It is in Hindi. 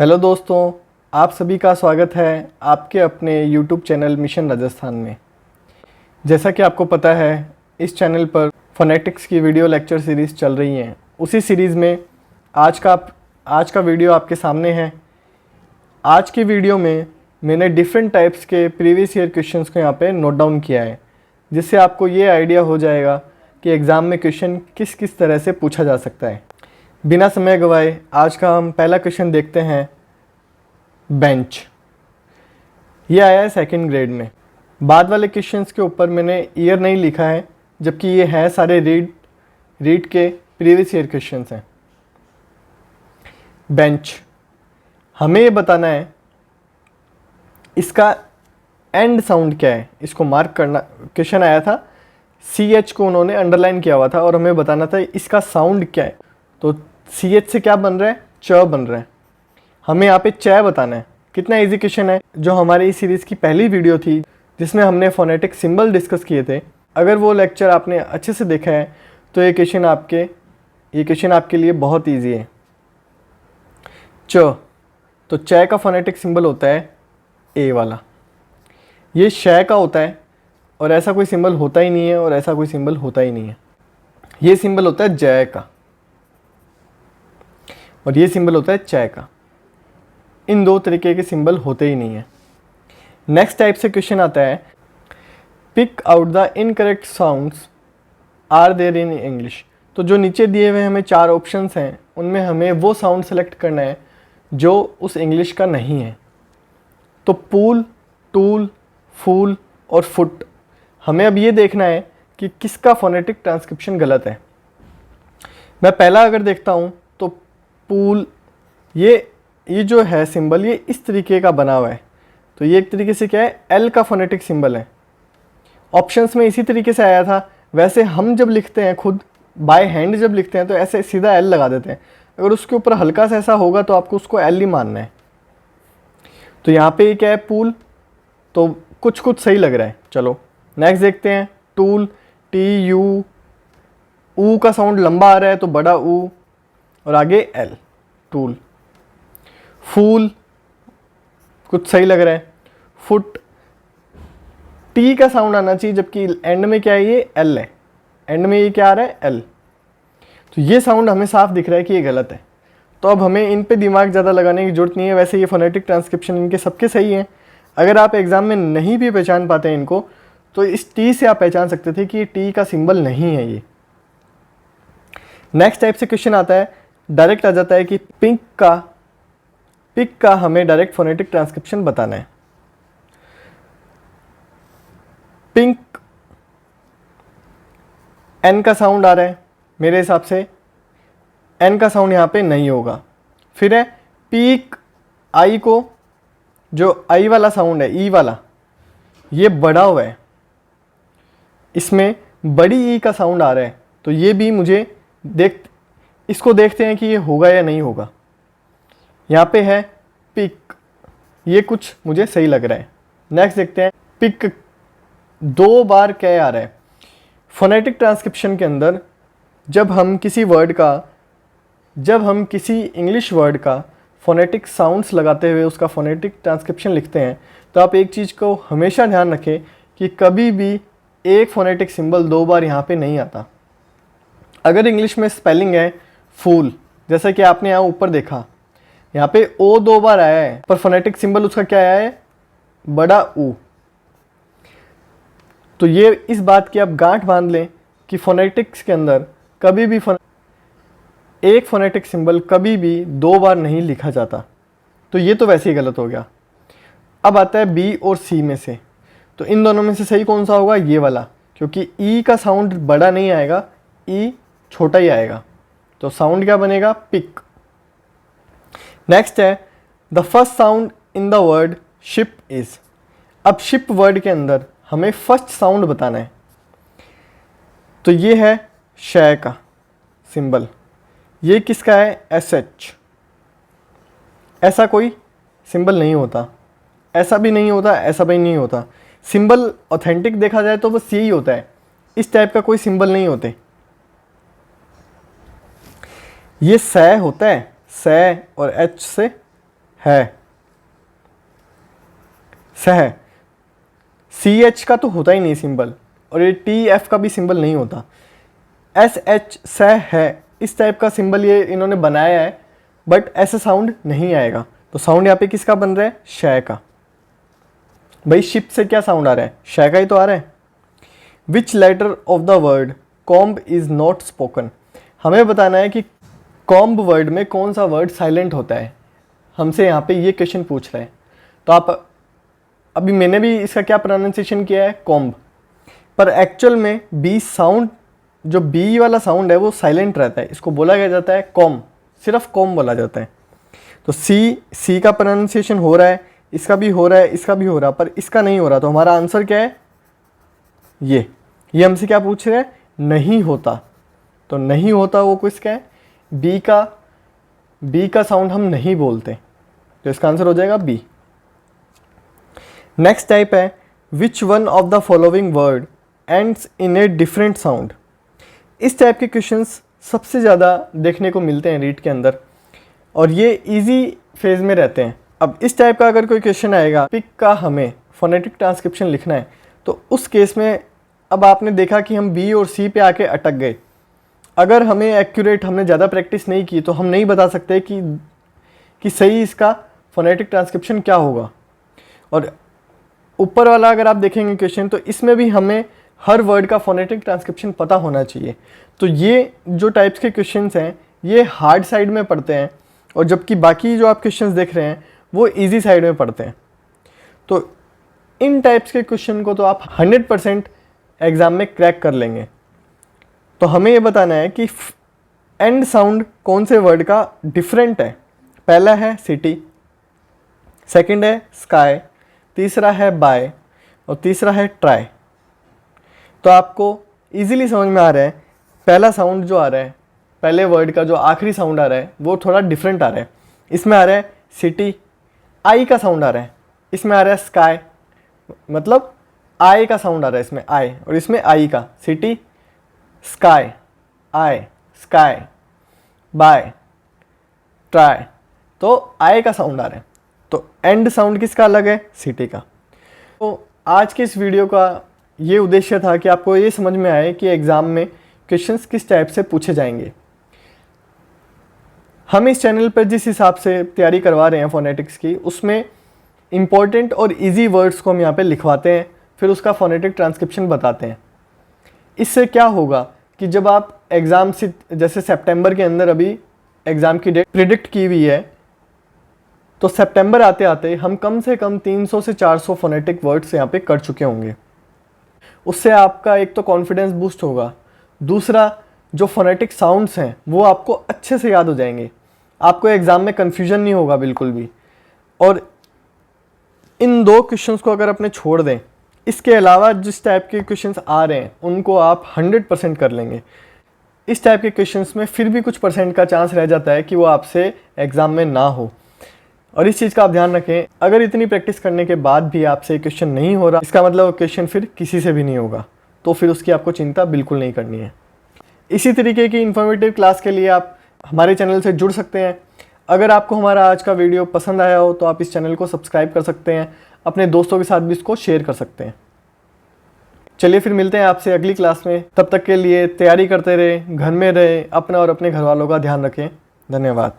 हेलो दोस्तों, आप सभी का स्वागत है आपके अपने YouTube चैनल मिशन राजस्थान में। जैसा कि आपको पता है, इस चैनल पर फोनेटिक्स की वीडियो लेक्चर सीरीज़ चल रही हैं। उसी सीरीज़ में आज का वीडियो आपके सामने है। आज की वीडियो में मैंने डिफरेंट टाइप्स के प्रीवियस ईयर क्वेश्चंस को यहाँ पे नोट डाउन किया है, जिससे आपको ये आइडिया हो जाएगा कि एग्ज़ाम में क्वेश्चन किस किस तरह से पूछा जा सकता है। बिना समय गवाए आज का हम पहला क्वेश्चन देखते हैं। बेंच, ये आया है सेकंड ग्रेड में। बाद वाले क्वेश्चंस के ऊपर मैंने ईयर नहीं लिखा है, जबकि ये है सारे रीड के प्रीवियस ईयर क्वेश्चंस हैं। बेंच, हमें ये बताना है इसका एंड साउंड क्या है, इसको मार्क करना। क्वेश्चन आया था, CH को उन्होंने अंडरलाइन किया हुआ था और हमें बताना था इसका साउंड क्या है। तो CH से क्या बन रहा है? च बन रहा है। हमें यहाँ पे च बताना है। कितना इजी क्वेश्चन है, जो हमारी इस सीरीज़ की पहली वीडियो थी जिसमें हमने फोनेटिक सिंबल डिस्कस किए थे। अगर वो लेक्चर आपने अच्छे से देखा है तो ये क्वेश्चन आपके लिए बहुत इजी है। च, तो च का फोनेटिक सिंबल होता है ए वाला। ये श का होता है और ऐसा कोई सिंबल होता ही नहीं है और ऐसा कोई सिंबल होता ही नहीं है। ये सिंबल होता है जय का और ये सिंबल होता है च का। इन दो तरीके के सिंबल होते ही नहीं है। नेक्स्ट टाइप से क्वेश्चन आता है, pick out the incorrect sounds are there in English. तो जो नीचे दिए हुए हमें 4 ऑप्शंस हैं, उनमें हमें वो साउंड सेलेक्ट करना है जो उस इंग्लिश का नहीं है। तो पूल, टूल, फूल और फुट। हमें अब ये देखना है कि किसका फोनेटिक ट्रांसक्रिप्शन गलत है। मैं पहला अगर देखता हूँ तो पूल, ये जो है सिंबल, ये इस तरीके का बना हुआ है। तो ये एक तरीके से क्या है? एल का फोनेटिक सिंबल है। ऑप्शंस में इसी तरीके से आया था। वैसे हम जब लिखते हैं खुद बाय हैंड जब लिखते हैं तो ऐसे सीधा एल लगा देते हैं। अगर उसके ऊपर हल्का सा ऐसा होगा तो आपको उसको एल ही मानना है। तो यहाँ पे क्या है? पूल। तो कुछ सही लग रहा है। चलो नेक्स्ट देखते हैं। टूल, TU, ऊ का साउंड लंबा आ रहा है तो बड़ा ऊ और आगे एल, टूल। फूल, कुछ सही लग रहा है। फुट, टी का साउंड आना चाहिए, जबकि एंड में क्या है? ये एल है। एंड में ये क्या आ रहा है? एल। तो ये साउंड हमें साफ दिख रहा है कि ये गलत है। तो अब हमें इन पे दिमाग ज़्यादा लगाने की जरूरत नहीं है। वैसे ये फोनेटिक ट्रांसक्रिप्शन इनके सबके सही हैं। अगर आप एग्जाम में नहीं भी पहचान पाते हैं इनको, तो इस टी से आप पहचान सकते थे कि ये टी का सिंबल नहीं है ये। नेक्स्ट टाइप से क्वेश्चन आता है, डायरेक्ट आ जाता है कि पिक का हमें डायरेक्ट फोनेटिक ट्रांसक्रिप्शन बताना है। पिंक, एन का साउंड आ रहा है, मेरे हिसाब से एन का साउंड यहाँ पे नहीं होगा। फिर है पीक, आई को, जो आई वाला साउंड है, ई वाला, ये बड़ा हुआ है, इसमें बड़ी ई का साउंड आ रहा है। तो ये भी मुझे इसको देखते हैं कि ये होगा या नहीं होगा। यहाँ पे है पिक, ये कुछ मुझे सही लग रहा है। नेक्स्ट देखते हैं, पिक 2 बार क्या आ रहा है। फोनेटिक ट्रांसक्रिप्शन के अंदर जब हम किसी इंग्लिश वर्ड का फोनेटिक साउंड्स लगाते हुए उसका फोनेटिक ट्रांसक्रिप्शन लिखते हैं, तो आप एक चीज़ को हमेशा ध्यान रखें कि कभी भी एक फोनेटिक सिंबल 2 बार यहाँ पे नहीं आता। अगर इंग्लिश में स्पेलिंग है फूल, जैसा कि आपने यहाँ ऊपर देखा, यहाँ पे ओ 2 बार आया है, पर फोनेटिक सिंबल उसका क्या आया है? बड़ा ऊ। तो ये इस बात की आप गांठ बांध लें कि फोनेटिक्स के अंदर कभी भी एक फोनेटिक सिंबल कभी भी 2 बार नहीं लिखा जाता। तो ये तो वैसे ही गलत हो गया। अब आता है बी और सी में से। तो इन दोनों में से सही कौन सा होगा? ये वाला, क्योंकि ई का साउंड बड़ा नहीं आएगा, ई छोटा ही आएगा। तो साउंड क्या बनेगा? पिक। नेक्स्ट है, the first sound in the word ship is. अब शिप वर्ड के अंदर हमें फर्स्ट साउंड बताना है। तो ये है श का सिंबल, ये किसका है? SH। ऐसा कोई सिंबल नहीं होता, ऐसा भी नहीं होता, ऐसा भी नहीं होता। सिंबल ऑथेंटिक देखा जाए तो बस यही होता है, इस टाइप का कोई सिंबल नहीं होते। ये स होता है, स और H से है, सह, सी एच का तो होता ही नहीं सिंबल, और ये टी एफ का भी सिंबल नहीं होता। एस एच सह है, इस टाइप का सिंबल ये इन्होंने बनाया है, बट ऐसा साउंड नहीं आएगा। तो साउंड यहाँ पे किसका बन रहा है? शय का। भाई शिप से क्या साउंड आ रहा है? शय का ही तो आ रहा है। Which letter of the word comb is not spoken, हमें बताना है कि कॉम्ब वर्ड में कौन सा वर्ड साइलेंट होता है। हमसे यहाँ पे ये क्वेश्चन पूछ रहे हैं। तो आप अभी मैंने भी इसका क्या प्रोनाउंसिएशन किया है? कॉम्ब, पर एक्चुअल में बी साउंड, जो बी वाला साउंड है वो साइलेंट रहता है, इसको बोला गया जाता है कॉम, सिर्फ कॉम बोला जाता है। तो सी का प्रोनाउंसिएशन हो रहा है, इसका भी हो रहा है, इसका भी हो रहा है, पर इसका नहीं हो रहा। तो हमारा आंसर क्या है? ये हमसे क्या पूछ रहे हैं? नहीं होता। तो नहीं होता वो किसका है? बी का साउंड हम नहीं बोलते, तो इसका आंसर हो जाएगा बी। नेक्स्ट टाइप है which one of the following word ends in a different sound. इस टाइप के क्वेश्चंस सबसे ज़्यादा देखने को मिलते हैं रीट के अंदर, और ये इजी फेज में रहते हैं। अब इस टाइप का अगर कोई क्वेश्चन आएगा, पिक का हमें फोनेटिक ट्रांसक्रिप्शन लिखना है, तो उस केस में अब आपने देखा कि हम बी और सी पे आके अटक गए। अगर हमें एक्यूरेट, हमने ज़्यादा प्रैक्टिस नहीं की, तो हम नहीं बता सकते कि सही इसका फोनेटिक ट्रांसक्रिप्शन क्या होगा। और ऊपर वाला अगर आप देखेंगे क्वेश्चन, तो इसमें भी हमें हर वर्ड का फोनेटिक ट्रांसक्रिप्शन पता होना चाहिए। तो ये जो टाइप्स के क्वेश्चंस हैं ये हार्ड साइड में पढ़ते हैं, और जबकि बाकी जो आप क्वेश्चंस देख रहे हैं वो इजी साइड में पढ़ते हैं। तो इन टाइप्स के क्वेश्चन को तो आप 100% एग्ज़ाम में क्रैक कर लेंगे। तो हमें ये बताना है कि एंड साउंड कौन से वर्ड का डिफरेंट है। पहला है सिटी, सेकंड है स्काई, तीसरा है बाय, और तीसरा है ट्राई। तो आपको इजीली समझ में आ रहा है, पहला साउंड जो आ रहा है, पहले वर्ड का जो आखिरी साउंड आ रहा है वो थोड़ा डिफरेंट आ रहा है। इसमें आ रहा है सिटी, आई का साउंड आ रहा है। इसमें आ रहा है स्काई, मतलब आई का साउंड आ रहा है इसमें, आई, और इसमें आई का, सिटी, स्काई, आई, स्काई, बाय, ट्राई, तो आई का साउंड आ रहा है। तो एंड साउंड किसका अलग है? सिटी का। तो आज के इस वीडियो का ये उद्देश्य था कि आपको ये समझ में आए कि एग्ज़ाम में क्वेश्चंस किस टाइप से पूछे जाएंगे। हम इस चैनल पर जिस हिसाब से तैयारी करवा रहे हैं फोनेटिक्स की, उसमें इम्पॉर्टेंट और इजी वर्ड्स को हम यहाँ पे लिखवाते हैं, फिर उसका फोनेटिक ट्रांसक्रिप्शन बताते हैं। इससे क्या होगा कि जब आप एग्ज़ाम से, जैसे सितंबर के अंदर अभी एग्ज़ाम की डेट प्रिडिक्ट की हुई है, तो सितंबर आते आते हम कम से कम 300 से 400 फोनेटिक वर्ड्स यहाँ पे कर चुके होंगे। उससे आपका एक तो कॉन्फिडेंस बूस्ट होगा, दूसरा जो फोनेटिक साउंड्स हैं वो आपको अच्छे से याद हो जाएंगे, आपको एग्ज़ाम में कन्फ्यूजन नहीं होगा बिल्कुल भी। और इन दो क्वेश्चंस को अगर अपने छोड़ दें, इसके अलावा जिस टाइप के क्वेश्चंस आ रहे हैं उनको आप 100% कर लेंगे। इस टाइप के क्वेश्चंस में फिर भी कुछ परसेंट का चांस रह जाता है कि वो आपसे एग्ज़ाम में ना हो, और इस चीज़ का आप ध्यान रखें। अगर इतनी प्रैक्टिस करने के बाद भी आपसे क्वेश्चन नहीं हो रहा, इसका मतलब क्वेश्चन फिर किसी से भी नहीं होगा, तो फिर उसकी आपको चिंता बिल्कुल नहीं करनी है। इसी तरीके की इन्फॉर्मेटिव क्लास के लिए आप हमारे चैनल से जुड़ सकते हैं। अगर आपको हमारा आज का वीडियो पसंद आया हो तो आप इस चैनल को सब्सक्राइब कर सकते हैं, अपने दोस्तों के साथ भी इसको शेयर कर सकते हैं। चलिए फिर मिलते हैं आपसे अगली क्लास में। तब तक के लिए तैयारी करते रहें, घर में रहें, अपना और अपने घर वालों का ध्यान रखें। धन्यवाद।